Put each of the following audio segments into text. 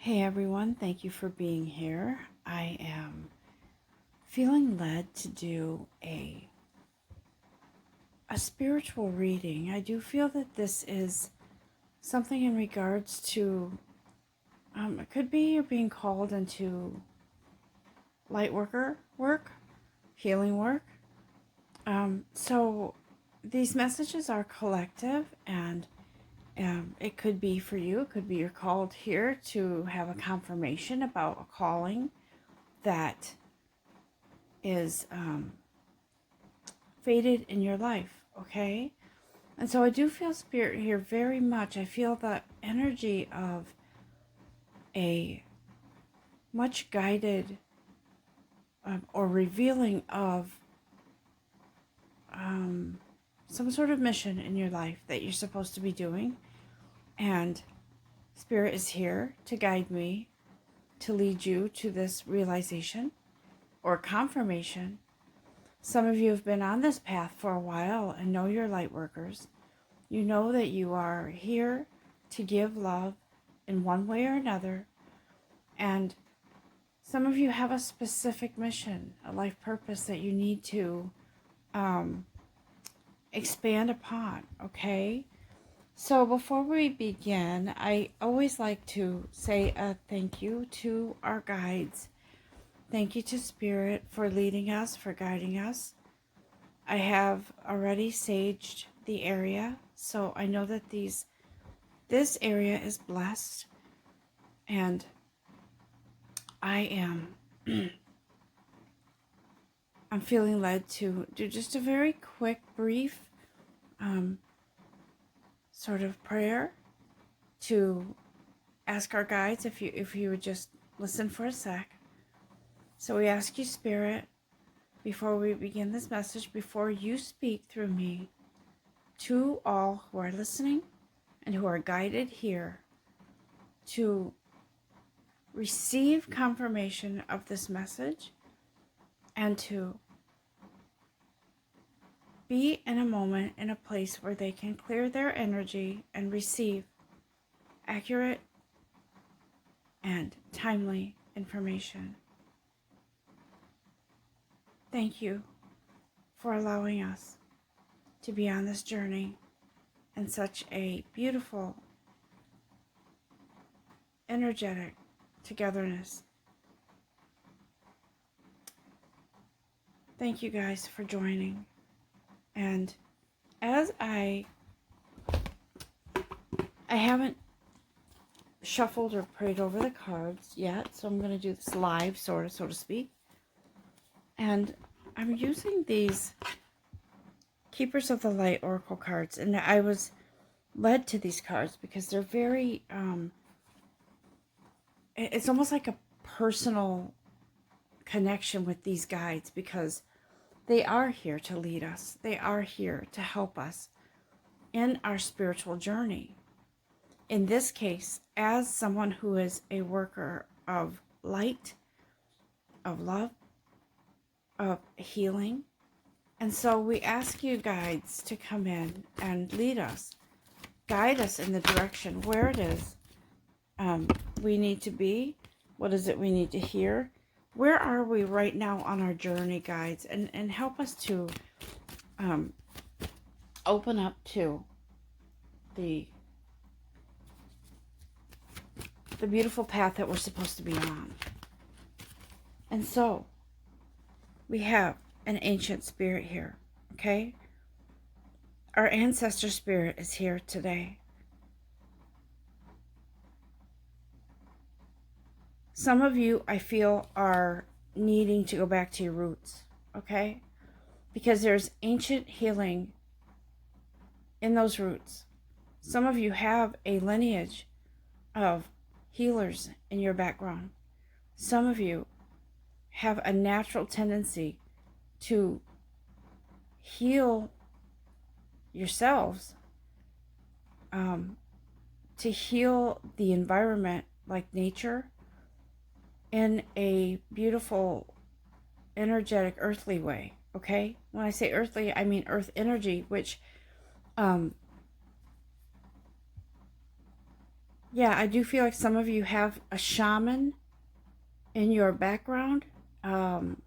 Hey everyone, thank you for being here. I am feeling led to do a spiritual reading. I do feel that this is something in regards to, it could be you're being called into light worker work, healing work. So these messages are collective, and it could be for you. It could be you're called here to have a confirmation about a calling that is faded in your life, okay? And so I do feel spirit here very much. I feel the energy of a much guided or revealing of some sort of mission in your life that you're supposed to be doing. And spirit is here to guide me, to lead you to this realization or confirmation. Some of you have been on this path for a while and know you're light workers. You know that you are here to give love in one way or another. And some of you have a specific mission, a life purpose that you need to expand upon, okay? So before we begin, I always like to say a thank you to our guides. Thank you to Spirit for leading us, for guiding us. I have already saged the area, so I know that this area is blessed, and I am I'm feeling led to do just a very quick, brief sort of prayer to ask our guides if you would just listen for a sec. So we ask you, Spirit, before we begin this message, before you speak through me to all who are listening and who are guided here, to receive confirmation of this message and to be in a moment, in a place where they can clear their energy and receive accurate and timely information. Thank you for allowing us to be on this journey in such a beautiful, energetic togetherness. Thank you guys for joining. And as I haven't shuffled or prayed over the cards yet, so I'm going to do this live, so to speak. And I'm using these Keepers of the Light Oracle cards, and I was led to these cards because they're very, it's almost like a personal connection with these guides, because they are here to lead us. They are here to help us in our spiritual journey. In this case, as someone who is a worker of light, of love, of healing. And so we ask you guides to come in and lead us, guide us in the direction where it is we need to be. What is it we need to hear? Where are we right now on our journey, guides? And help us to open up to the beautiful path that we're supposed to be on. And so we have an ancient spirit here, okay? Our ancestor spirit is here today. Some of you, I feel, are needing to go back to your roots, okay? Because there's ancient healing in those roots. Some of you have a lineage of healers in your background. Some of you have a natural tendency to heal yourselves, to heal the environment, like nature, in a beautiful, energetic, earthly way, okay? When I say earthly, I mean earth energy, which Yeah, I do feel like some of you have a shaman in your background, um,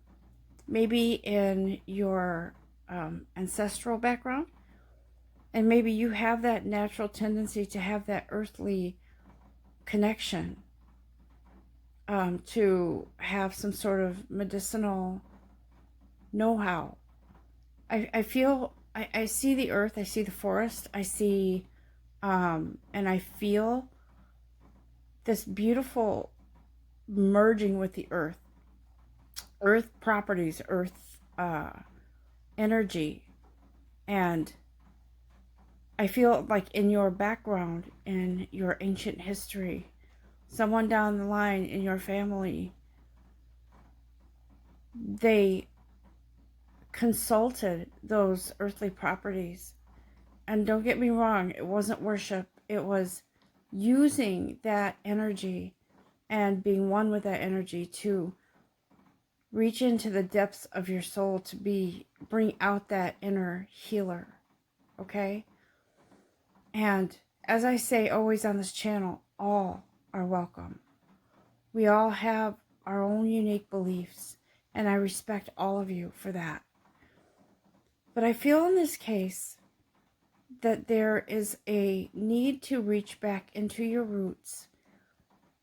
maybe in your ancestral background, and maybe you have that natural tendency to have that earthly connection, to have some sort of medicinal know-how. I feel, I see the earth, I see the forest, I see, and I feel this beautiful merging with the earth properties, earth energy. And I feel like in your background, in your ancient history, someone down the line in your family, they consulted those earthly properties. And don't get me wrong, it wasn't worship, it was using that energy and being one with that energy to reach into the depths of your soul to bring out that inner healer. Okay? And as I say always on this channel, all are welcome. We all have our own unique beliefs, and I respect all of you for that. But I feel in this case that there is a need to reach back into your roots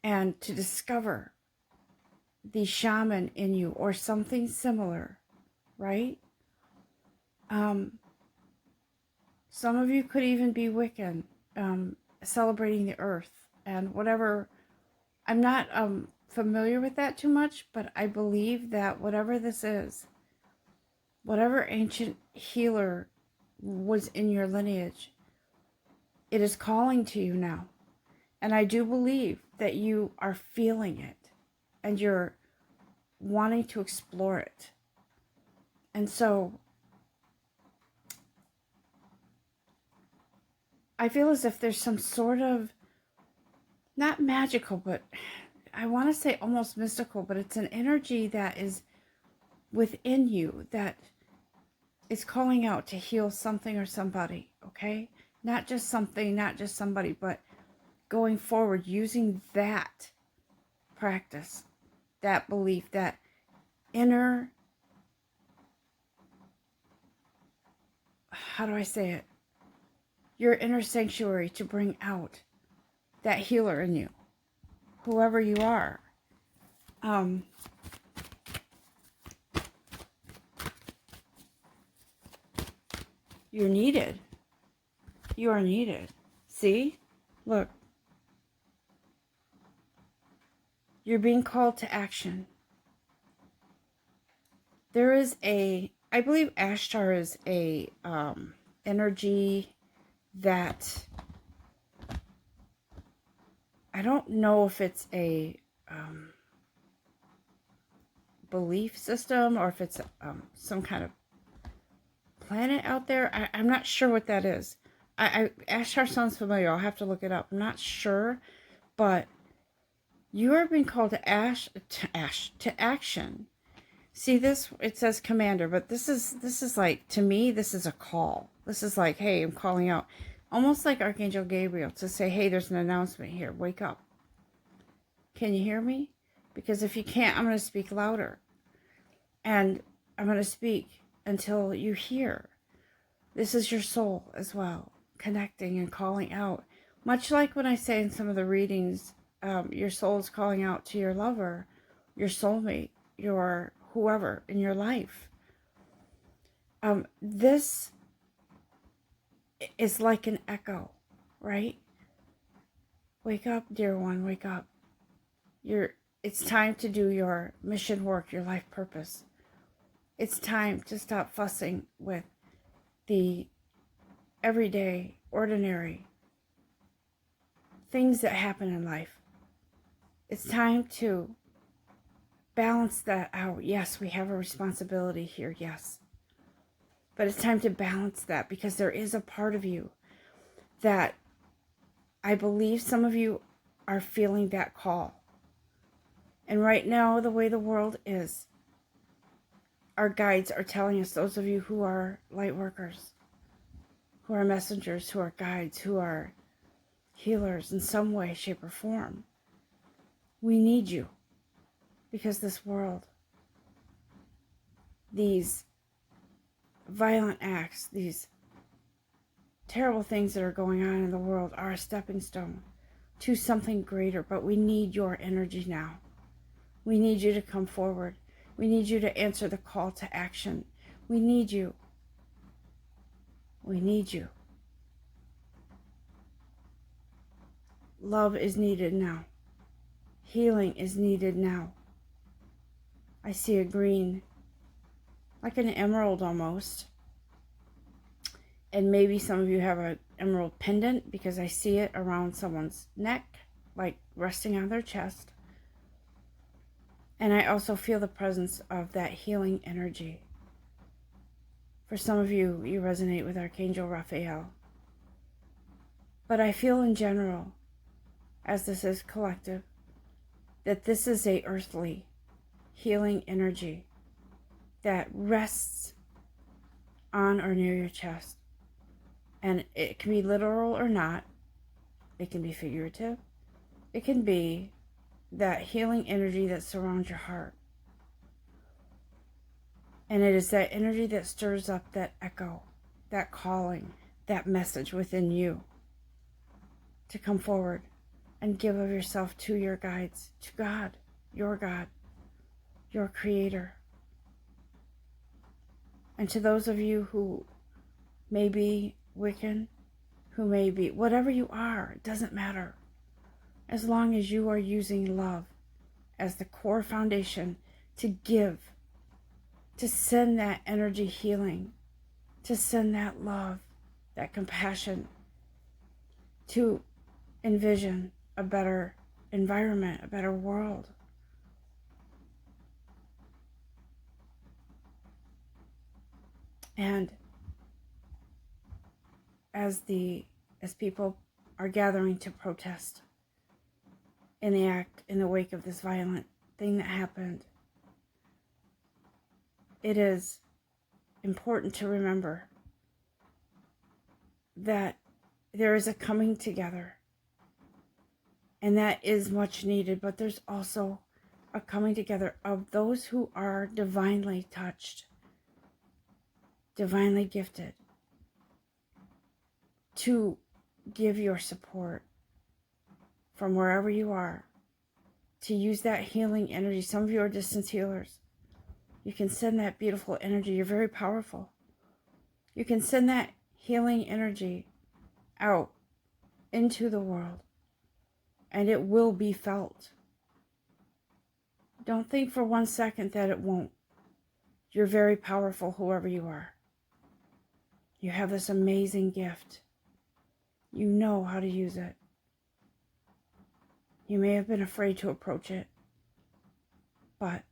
and to discover the shaman in you or something similar, right? Some of you could even be Wiccan, celebrating the earth and whatever. I'm not familiar with that too much, but I believe that whatever this is, whatever ancient healer was in your lineage, it is calling to you now. And I do believe that you are feeling it and you're wanting to explore it. And so I feel as if there's some sort of, not magical, but I want to say almost mystical, but it's an energy that is within you that is calling out to heal something or somebody, okay? Not just something, not just somebody, but going forward using that practice, that belief, that inner, how do I say it? Your inner sanctuary to bring out that healer in you, whoever you are. You're needed. You are needed. See? Look. You're being called to action. There is I believe Ashtar is a energy that, I don't know if it's a belief system or if it's some kind of planet out there. I'm not sure what that is. Ashtar sounds familiar. I'll have to look it up. I'm not sure, but you are being called to action. See this? It says commander, but this is like, to me, this is a call. This is like, hey, I'm calling out, almost like Archangel Gabriel to say, hey, there's an announcement here. Wake up. Can you hear me? Because if you can't, I'm going to speak louder, and I'm going to speak until you hear. This is your soul as well, connecting and calling out. Much like when I say in some of the readings, your soul is calling out to your lover, your soulmate, your whoever in your life. This is like an echo, right? Wake up, dear one, wake up. It's time to do your mission work, your life purpose. It's time to stop fussing with the everyday, ordinary things that happen in life. It's time to balance that out. Yes, we have a responsibility here, yes. But it's time to balance that, because there is a part of you that I believe some of you are feeling that call. And right now, the way the world is, our guides are telling us, those of you who are light workers, who are messengers, who are guides, who are healers in some way, shape, or form. We need you because this world, these violent acts, these terrible things that are going on in the world are a stepping stone to something greater, but we need your energy now. We need you to come forward. We need you to answer the call to action. We need you. We need you. Love is needed now. Healing is needed now. I see a green, like an emerald almost. And maybe some of you have an emerald pendant because I see it around someone's neck, like resting on their chest. And I also feel the presence of that healing energy. For some of you, you resonate with Archangel Raphael. But I feel in general, as this is collective, that this is a earthly healing energy that rests on or near your chest. And it can be literal or not. It can be figurative. It can be that healing energy that surrounds your heart. And it is that energy that stirs up that echo, that calling, that message within you to come forward and give of yourself to your guides, to God, your Creator. And to those of you who may be Wiccan, who may be, whatever you are, it doesn't matter. As long as you are using love as the core foundation to give, to send that energy healing, to send that love, that compassion, to envision a better environment, a better world. And as people are gathering to protest in the wake of this violent thing that happened, it is important to remember that there is a coming together, and that is much needed, but there's also a coming together of those who are divinely touched, divinely gifted, to give your support from wherever you are, to use that healing energy. Some of you are distance healers. You can send that beautiful energy. You're very powerful. You can send that healing energy out into the world, and it will be felt. Don't think for 1 second that it won't. You're very powerful, whoever you are. You have this amazing gift. You know how to use it. You may have been afraid to approach it, but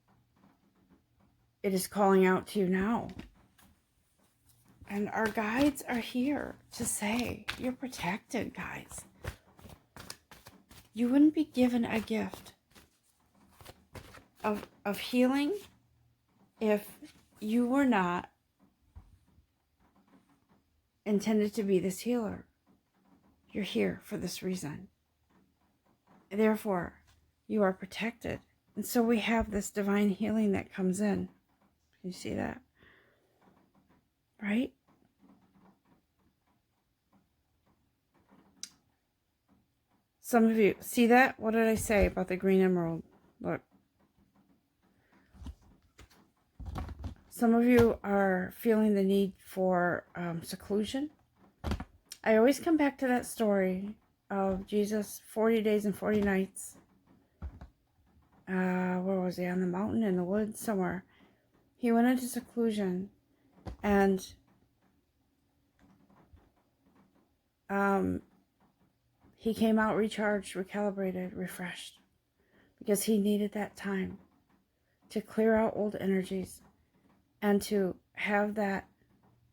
it is calling out to you now. And our guides are here to say, you're protected, guys. You wouldn't be given a gift of healing if you were not intended to be this healer. You're here for this reason. Therefore, you are protected. And so we have this divine healing that comes in. Can you see that? Right? Some of you, see that? What did I say about the green emerald? Look. Some of you are feeling the need for seclusion. I always come back to that story of Jesus, 40 days and 40 nights. Where was he? On the mountain, in the woods, somewhere. He went into seclusion, and he came out recharged, recalibrated, refreshed, because he needed that time to clear out old energies and to have that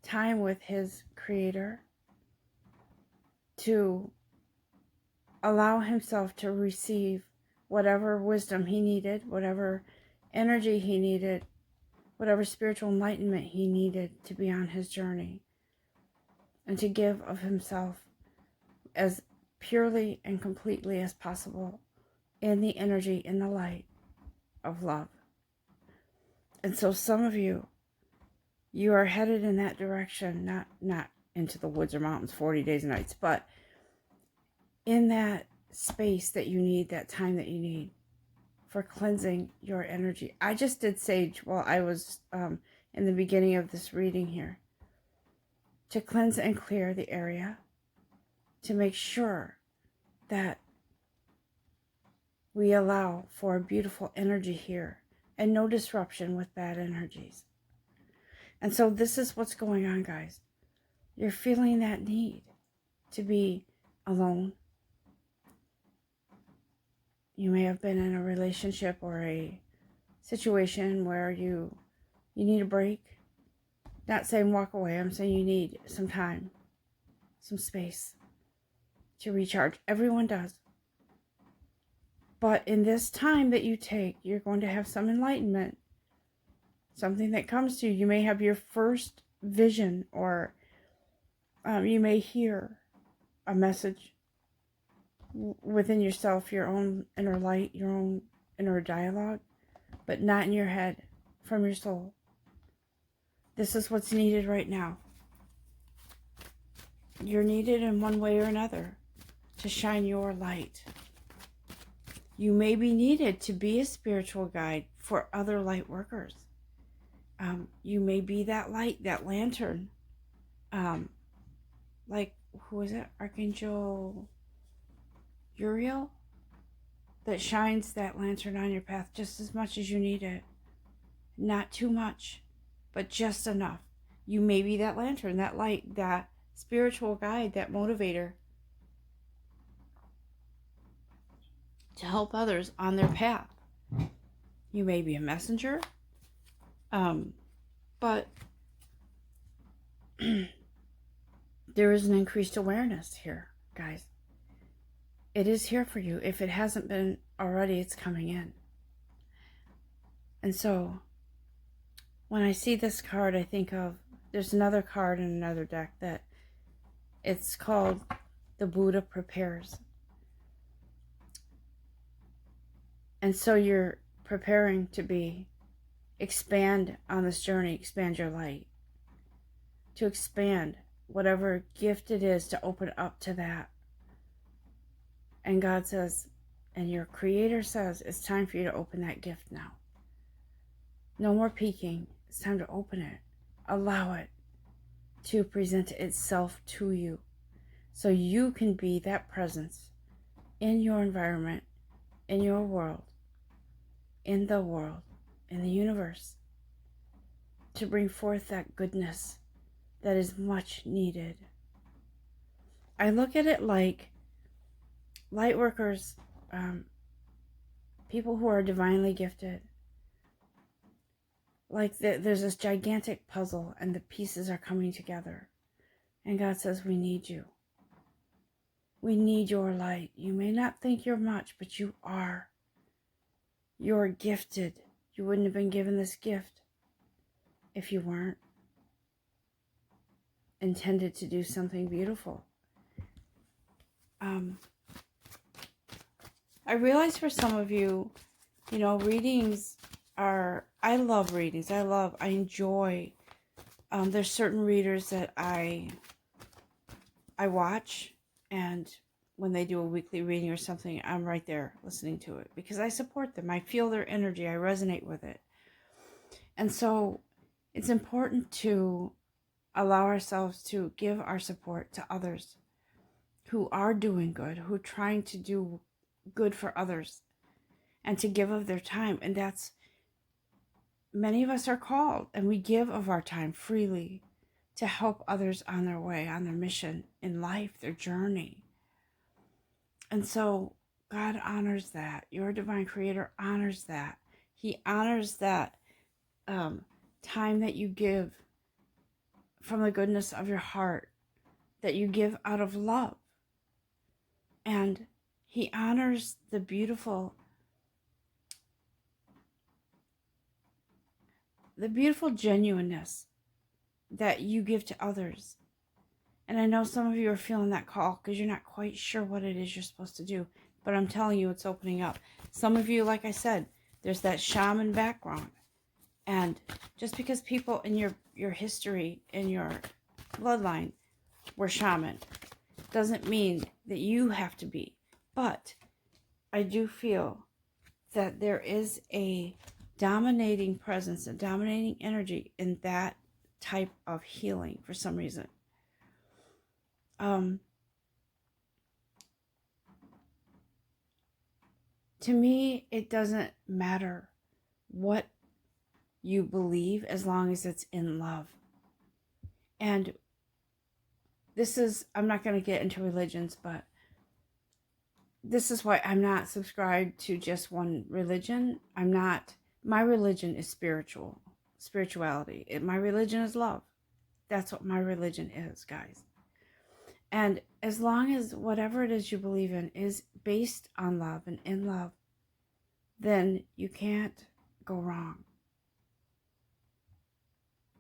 time with his Creator, to allow himself to receive whatever wisdom he needed, whatever energy he needed, whatever spiritual enlightenment he needed to be on his journey, and to give of himself as purely and completely as possible in the energy, in the light of love. And so some of you, you are headed in that direction, not into the woods or mountains 40 days and nights, but in that space that you need, that time that you need for cleansing your energy. I just did sage while I was in the beginning of this reading here, to cleanse and clear the area, to make sure that we allow for a beautiful energy here and no disruption with bad energies. And so this is what's going on, guys. You're feeling that need to be alone. You may have been in a relationship or a situation where you need a break. Not saying walk away. I'm saying you need some time, some space to recharge. Everyone does. But in this time that you take, you're going to have some enlightenment. Something that comes to you. You may have your first vision, or you may hear a message within yourself, your own inner light, your own inner dialogue, but not in your head, from your soul. This is what's needed right now. You're needed in one way or another to shine your light. You may be needed to be a spiritual guide for other light workers. You may be that light, that lantern. Like, who is it? Archangel Uriel? That shines that lantern on your path just as much as you need it. Not too much, but just enough. You may be that lantern, that light, that spiritual guide, that motivator to help others on their path. You may be a messenger, but there is an increased awareness here, guys. It is here for you. If it hasn't been already, it's coming in. And so when I see this card, I think of, there's another card in another deck that it's called The Buddha Prepares. And so you're preparing to expand on this journey, expand your light, to expand whatever gift it is, to open up to that. And God says, and your Creator says, it's time for you to open that gift now. No more peeking. It's time to open it. Allow it to present itself to you, so you can be that presence in your environment, in your world, in the universe, to bring forth that goodness that is much needed. I look at it like light workers, people who are divinely gifted. Like there's this gigantic puzzle and the pieces are coming together. And God says, we need you. We need your light. You may not think you're much, but you are. You're gifted. You wouldn't have been given this gift if you weren't intended to do something beautiful. I realize for some of you, readings are, I love readings. I enjoy, there's certain readers that I watch, and when they do a weekly reading or something, I'm right there listening to it because I support them. I feel their energy. I resonate with it. And so it's important to allow ourselves to give our support to others who are doing good, who are trying to do good for others, and to give of their time. And that's, many of us are called, and we give of our time freely to help others on their way, on their mission in life, their journey. And so God honors that. Your divine Creator honors that. He honors that time that you give from the goodness of your heart, that you give out of love. And He honors the beautiful genuineness that you give to others. And I know some of you are feeling that call because you're not quite sure what it is you're supposed to do. But I'm telling you, it's opening up. Some of you, like I said, there's that shaman background. And just because people in your history, in your bloodline, were shaman, doesn't mean that you have to be. But I do feel that there is a dominating presence, a dominating energy in that type of healing for some reason. To me, it doesn't matter what you believe as long as it's in love. And this is, I'm not going to get into religions, but this is why I'm not subscribed to just one religion. My religion is spirituality. My religion is love. That's what my religion is, guys. And as long as whatever it is you believe in is based on love and in love, then you can't go wrong.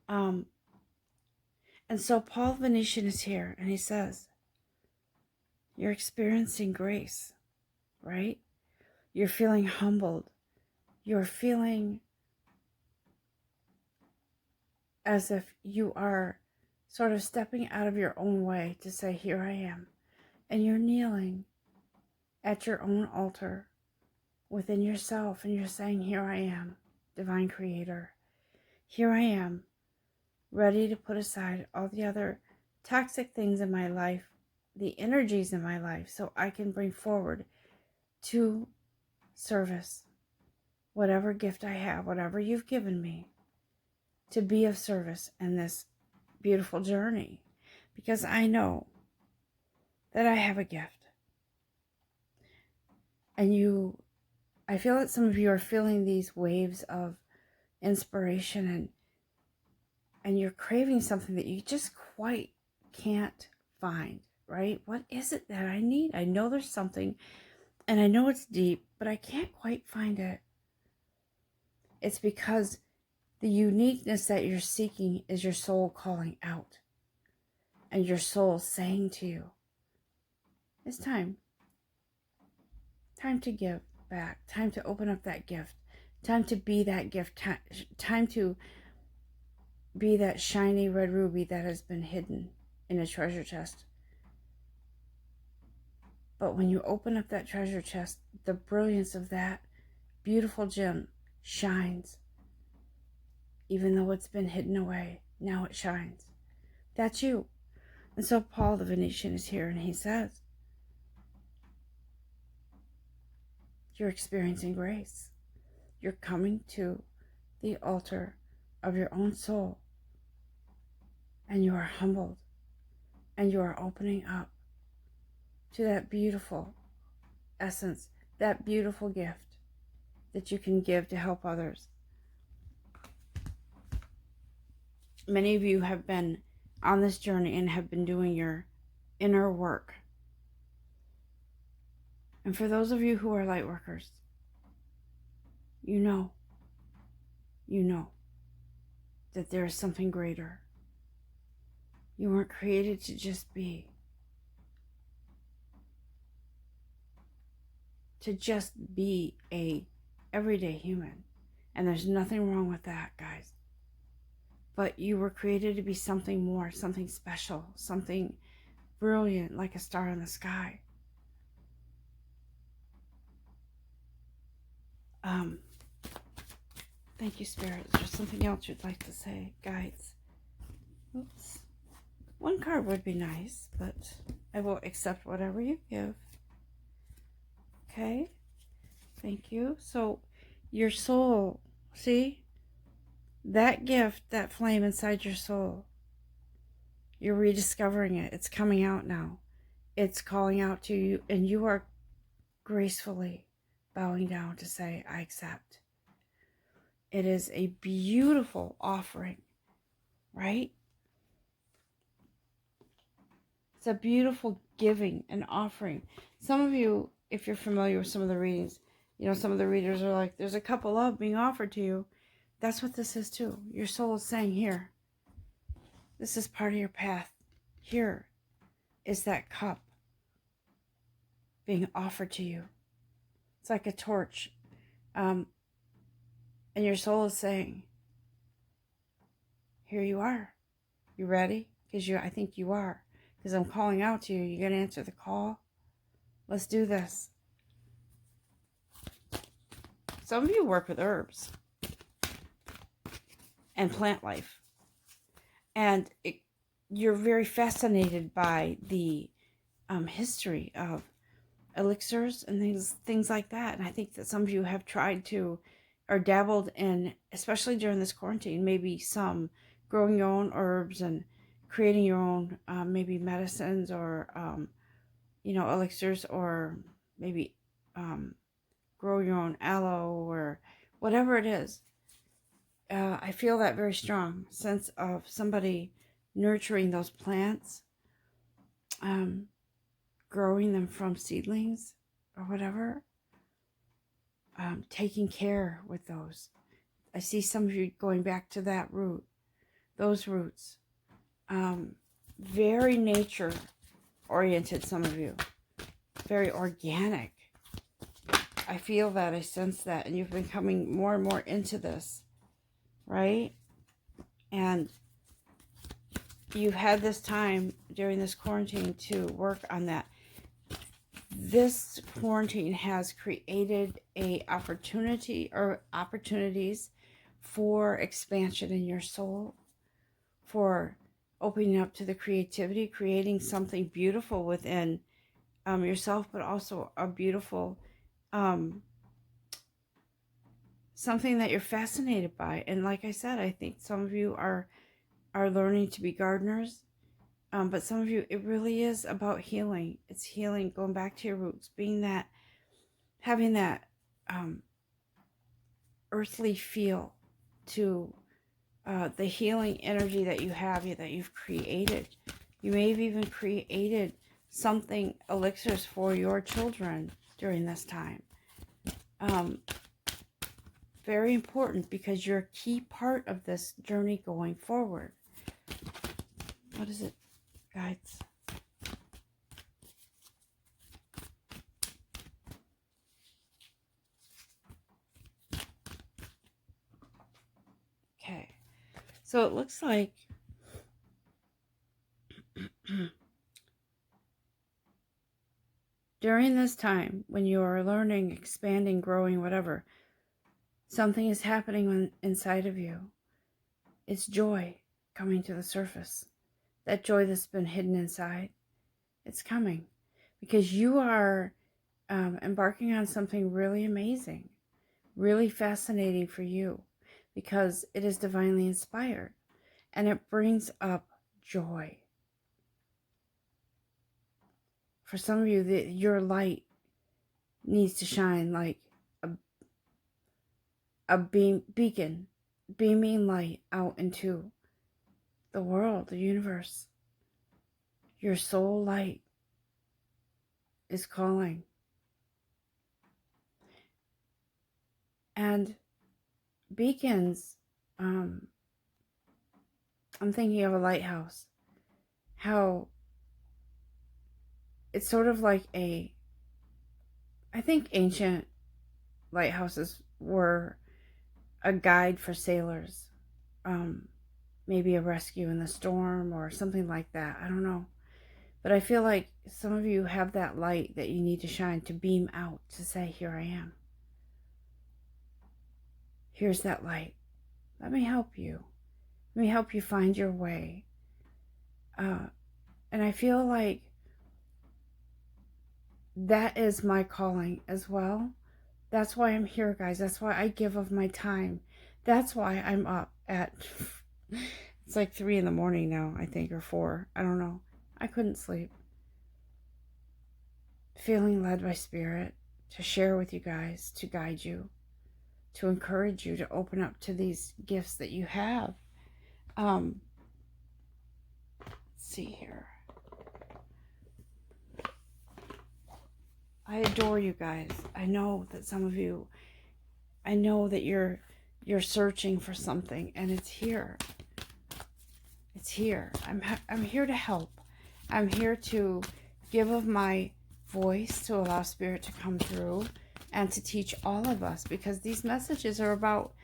And so Paul Venetian is here, and he says, you're experiencing grace, right? You're feeling humbled. You're feeling as if you are sort of stepping out of your own way to say, here I am. And you're kneeling at your own altar within yourself, and you're saying, here I am, divine creator. Here I am, ready to put aside all the other toxic things in my life, the energies in my life, so I can bring forward to service whatever gift I have, whatever you've given me, to be of service in this beautiful journey, because I know that I have a gift. And I feel that some of you are feeling these waves of inspiration, and you're craving something that you just quite can't find, right? What is it that I need? I know there's something, and I know it's deep, but I can't quite find it. It's because the uniqueness that you're seeking is your soul calling out, and your soul saying to you, it's time. Time to give back. Time to open up that gift. Time to be that gift. Time to be that shiny red ruby that has been hidden in a treasure chest. But when you open up that treasure chest, the brilliance of that beautiful gem shines. Even though it's been hidden away, now it shines. That's you. And so Paul the Venetian is here, and he says, you're experiencing grace. You're coming to the altar of your own soul, and you are humbled, and you are opening up to that beautiful essence, that beautiful gift that you can give to help others. Many of you have been on this journey and have been doing your inner work. And for those of you who are light workers, you know that there is something greater. You weren't created to just be. To just be a everyday human. And there's nothing wrong with that, guys. But you were created to be something more, something special, something brilliant, like a star in the sky. Thank you, Spirit. Is there something else you'd like to say, guides? Oops. One card would be nice, but I will accept whatever you give. Okay? Thank you. So, your soul, see? That gift, that flame inside your soul, you're rediscovering it. It's coming out now. It's calling out to you, and you are gracefully bowing down to say, I accept. It is a beautiful offering, right? It's a beautiful giving and offering. Some of you, if you're familiar with some of the readings, you know, some of the readers are like, there's a cup of love being offered to you. That's what this is too. Your soul is saying, here, this is part of your path. Here, is that cup being offered to you. It's like a torch. And your soul is saying, here you are. You ready? Because I think you are. Because I'm calling out to you. You going to answer the call? Let's do this. Some of you work with herbs and plant life. And you're very fascinated by the history of elixirs and things like that. And I think that some of you have tried to, or dabbled in, especially during this quarantine, maybe some growing your own herbs and creating your own maybe medicines or elixirs, or maybe grow your own aloe or whatever it is. I feel that very strong sense of somebody nurturing those plants, growing them from seedlings or whatever, taking care with those. I see some of you going back to that root, those roots. Very nature oriented, some of you. Very organic. I feel that, I sense that, and you've been coming more and more into this, right? And you've had this time during this quarantine to work on that. This quarantine has created a opportunity or opportunities for expansion in your soul, for opening up to the creativity, creating something beautiful within yourself, but also a beautiful something that you're fascinated by. And like I said, I think some of you are learning to be gardeners, but some of you, it really is about healing. It's healing, going back to your roots, being that, having that earthly feel to the healing energy that you have, that you've created. You may have even created something, elixirs for your children during this time. Very important, because you're a key part of this journey going forward. What is it, guides? Okay, so it looks like during this time when you are learning, expanding, growing, whatever, something is happening inside of you. It's joy coming to the surface. That joy that's been hidden inside, it's coming, because you are embarking on something really amazing, really fascinating for you, because it is divinely inspired and it brings up joy. For some of you, your light needs to shine like a beacon, beaming light out into the world, the universe. Your soul light is calling. And beacons, I'm thinking of a lighthouse, how it's sort of like I think ancient lighthouses were a guide for sailors, maybe a rescue in the storm or something like that. I don't know. But I feel like some of you have that light that you need to shine, to beam out, to say, here I am. Here's that light. Let me help you. Let me help you find your way. And I feel like that is my calling as well. That's why I'm here, guys. That's why I give of my time. That's why I'm up at, it's like 3 in the morning now, I think, or 4. I don't know. I couldn't sleep. Feeling led by Spirit to share with you guys, to guide you, to encourage you to open up to these gifts that you have. Let's see here. I adore you guys. I know that some of you, I know that you're searching for something, and it's here. It's here. I'm here to help. I'm here to give of my voice to allow Spirit to come through and to teach all of us, because these messages are about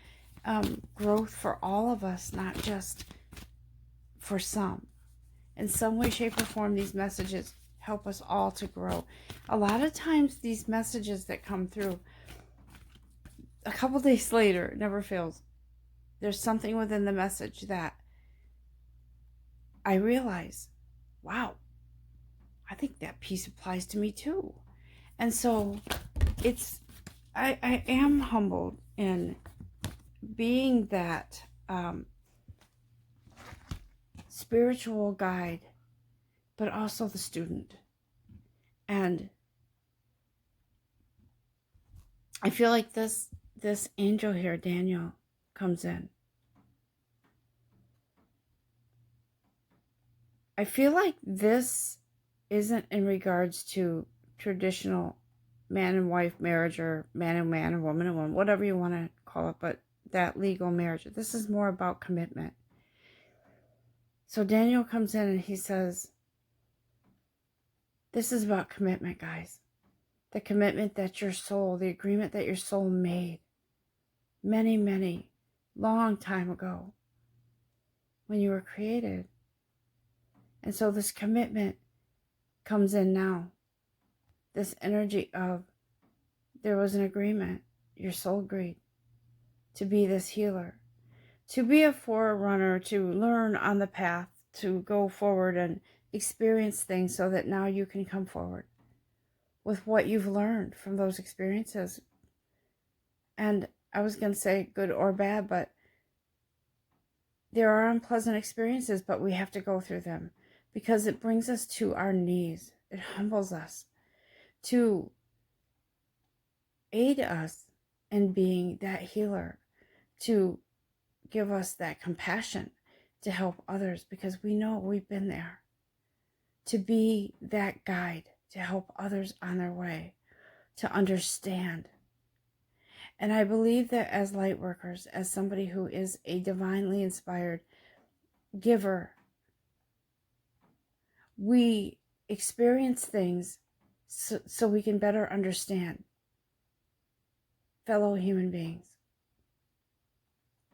growth for all of us, not just for some. In some way, shape, or form, these messages help us all to grow. A lot of times, these messages that come through, a couple days later, it never fails, there's something within the message that I realize, wow, I think that piece applies to me too. And so I am humbled in being that spiritual guide, but also the student. And I feel like this angel here, Daniel, comes in. I feel like this isn't in regards to traditional man and wife marriage, or man and woman and woman, whatever you want to call it, but that legal marriage. This is more about commitment. So Daniel comes in and he says, this is about commitment, guys. The commitment that your soul, the agreement that your soul made many, long time ago when you were created. And so this commitment comes in now. This energy of, there was an agreement. Your soul agreed to be this healer, to be a forerunner, to learn on the path, to go forward and experience things so that now you can come forward with what you've learned from those experiences. And I was going to say good or bad, but there are unpleasant experiences, but we have to go through them because it brings us to our knees. It humbles us to aid us in being that healer, to give us that compassion to help others, because we know we've been there, to be that guide to help others on their way, to understand. And I believe that as light workers, as somebody who is a divinely inspired giver, we experience things so we can better understand fellow human beings,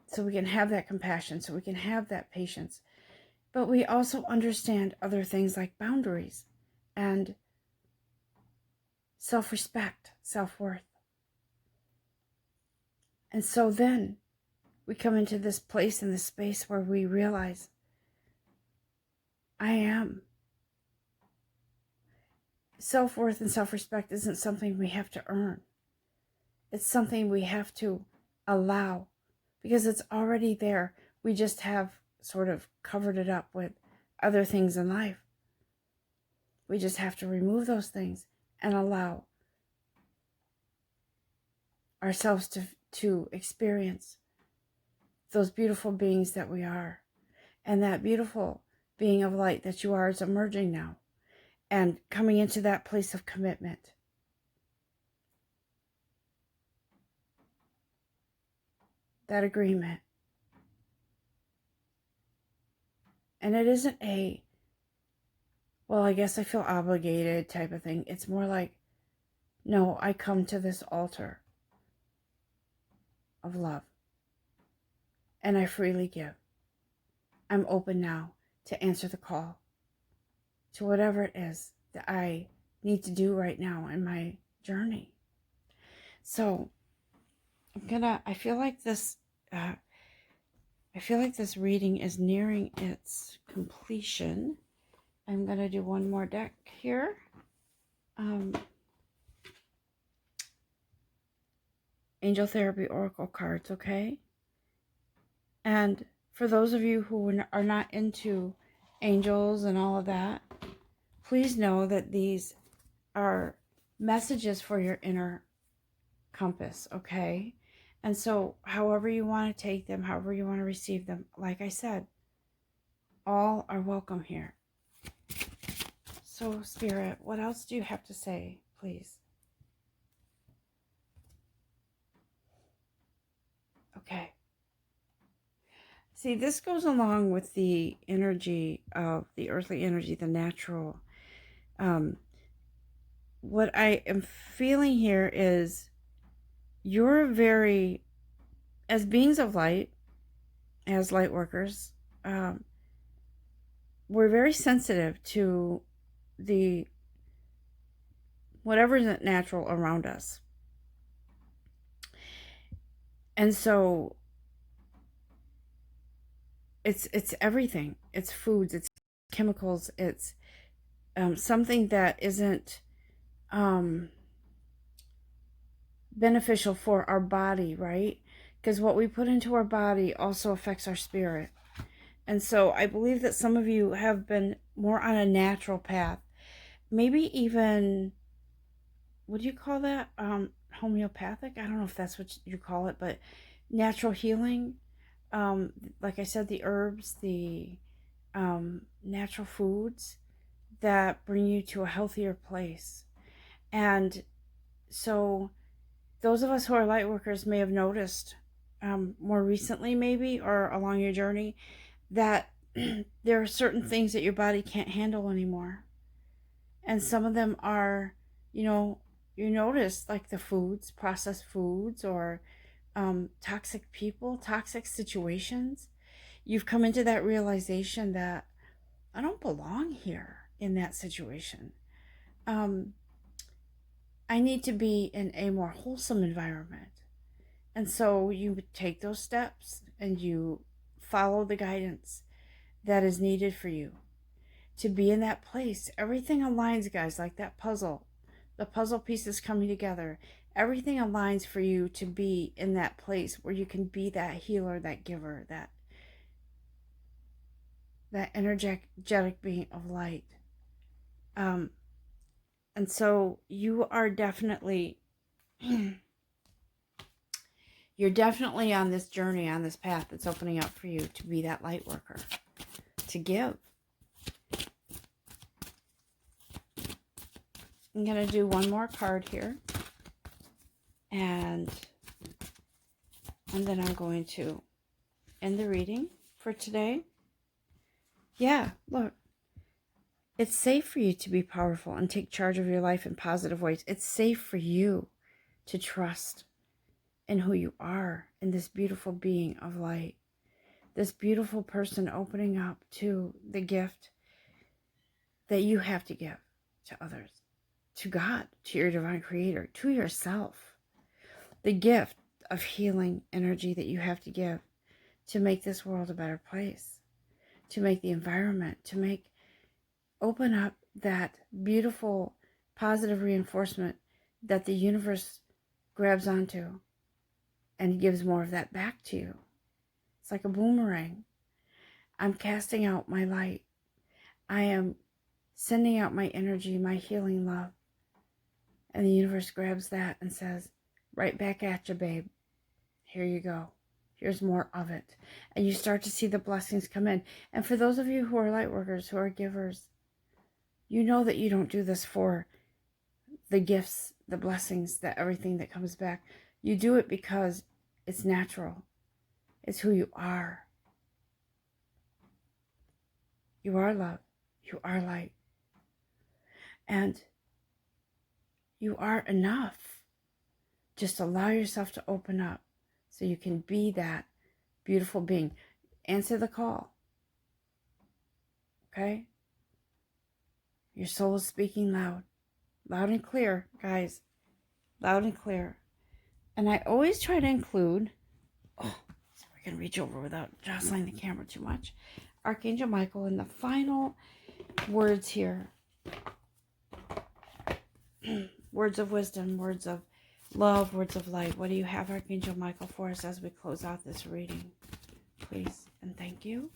so we can have that compassion, so we can have that patience. But we also understand other things like boundaries and self-respect, self-worth. And so then we come into this place, in this space where we realize, I am. Self-worth and self-respect isn't something we have to earn. It's something we have to allow, because it's already there. We just have sort of covered it up with other things in life. We just have to remove those things and allow ourselves to experience those beautiful beings that we are. And that beautiful being of light that you are is emerging now and coming into that place of commitment. That agreement. And it isn't a, well, I guess I feel obligated type of thing. It's more like, no, I come to this altar of love and I freely give. I'm open now to answer the call to whatever it is that I need to do right now in my journey. So I feel like this reading is nearing its completion. I'm gonna do one more deck here. Angel Therapy Oracle cards, okay? And for those of you who are not into angels and all of that, please know that these are messages for your inner compass, okay? And so however you want to take them, however you want to receive them, like I said, all are welcome here. So Spirit, what else do you have to say, please? See, this goes along with the energy of the earthly energy, the natural. Um, what I am feeling here is you're very, as beings of light, as light workers, um, we're very sensitive to the whatever isn't natural around us. And so it's everything. It's foods, it's chemicals, it's something that isn't beneficial for our body, right? Because what we put into our body also affects our spirit. And so I believe that some of you have been more on a natural path, maybe even, what do you call that? Homeopathic? I don't know if that's what you call it, but natural healing. Like I said, the herbs, the natural foods that bring you to a healthier place. And so those of us who are light workers may have noticed more recently, maybe, or along your journey, that there are certain things that your body can't handle anymore. And some of them are, you notice, like the foods, processed foods, or toxic people, toxic situations. You've come into that realization that I don't belong here in that situation. I need to be in a more wholesome environment. And so you take those steps and you follow the guidance that is needed for you to be in that place. Everything aligns, guys, like that puzzle. The puzzle pieces coming together. Everything aligns for you to be in that place where you can be that healer, that giver, that energetic being of light. And so you are definitely, you're definitely on this journey, on this path that's opening up for you to be that light worker, to give. I'm going to do one more card here. And then I'm going to end the reading for today. Yeah, look. It's safe for you to be powerful and take charge of your life in positive ways. It's safe for you to trust in who you are, in this beautiful being of light, this beautiful person opening up to the gift that you have to give to others, to God, to your divine creator, to yourself. The gift of healing energy that you have to give to make this world a better place, to make the environment, to open up that beautiful positive reinforcement that the universe grabs onto and gives more of that back to you. It's like a boomerang. I'm casting out my light. I am sending out my energy, my healing love. And the universe grabs that and says, right back at you, babe. Here you go. Here's more of it. And you start to see the blessings come in. And for those of you who are light workers, who are givers, you know that you don't do this for the gifts, the blessings, everything that comes back. You do it because it's natural. It's who you are. You are love. You are light. And you are enough. Just allow yourself to open up so you can be that beautiful being. Answer the call. Okay? Your soul is speaking loud. Loud and clear, guys. Loud and clear. And I always try to include, so we're going to reach over without jostling the camera too much, Archangel Michael in the final words here. Words of wisdom, words of love, words of light. What do you have, Archangel Michael, for us as we close out this reading? Please and thank you.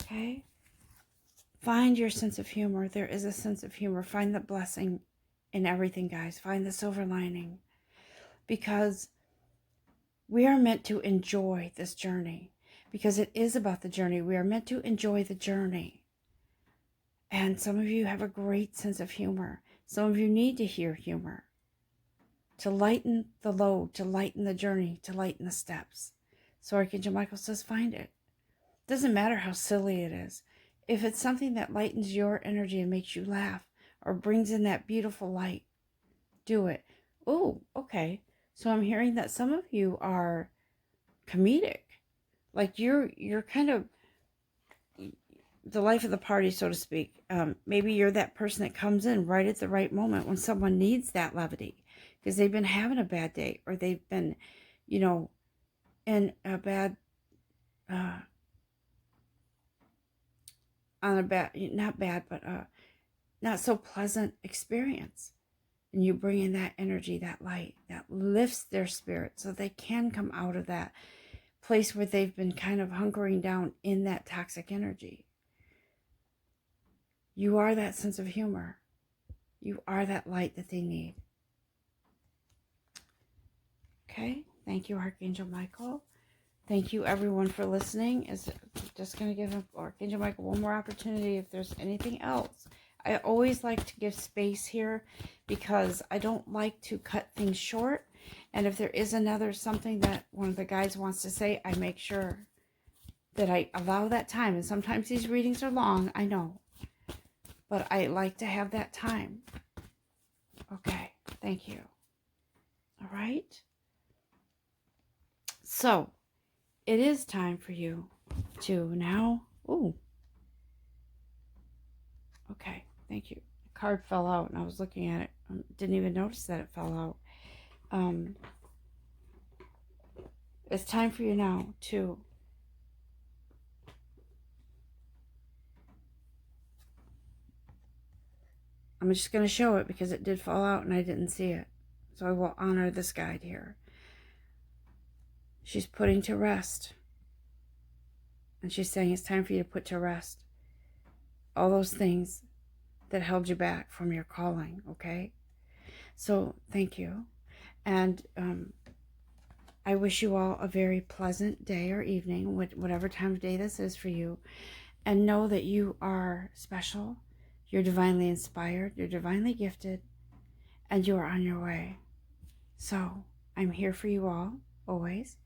Okay. Find your sense of humor. There is a sense of humor. Find the blessing in everything, guys. Find the silver lining. Because we are meant to enjoy this journey. Because it is about the journey. We are meant to enjoy the journey. And some of you have a great sense of humor. Some of you need to hear humor. To lighten the load, to lighten the journey, to lighten the steps. So Archangel Michael says, find it. Doesn't matter how silly it is. If it's something that lightens your energy and makes you laugh or brings in that beautiful light, do it. Oh, okay. So I'm hearing that some of you are comedic. Like you're kind of the life of the party, so to speak. Maybe you're that person that comes in right at the right moment when someone needs that levity because they've been having a bad day, or they've been, in a bad, on a bad, not bad, but not so pleasant experience. And you bring in that energy, that light that lifts their spirit so they can come out of that place where they've been kind of hunkering down in that toxic energy. You are that sense of humor. You are that light that they need. Okay, thank you, Archangel Michael. Thank you, everyone, for listening. Is just going to give Archangel Michael one more opportunity if there's anything else. I always like to give space here because I don't like to cut things short. And if there is another something that one of the guides wants to say, I make sure that I allow that time. And sometimes these readings are long, I know. But I like to have that time. Okay, thank you. All right. So, it is time for you to now... Ooh. Okay, thank you. The card fell out and I was looking at it. Didn't even notice that it fell out. It's time for you now to... I'm just going to show it because it did fall out and I didn't see it. So I will honor this guide here. She's putting to rest. And she's saying it's time for you to put to rest all those things that held you back from your calling, okay? So thank you. And I wish you all a very pleasant day or evening, whatever time of day this is for you. And know that you are special. You're divinely inspired. You're divinely gifted. And you are on your way. So I'm here for you all, always.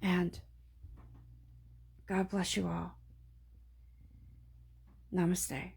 And God bless you all. Namaste.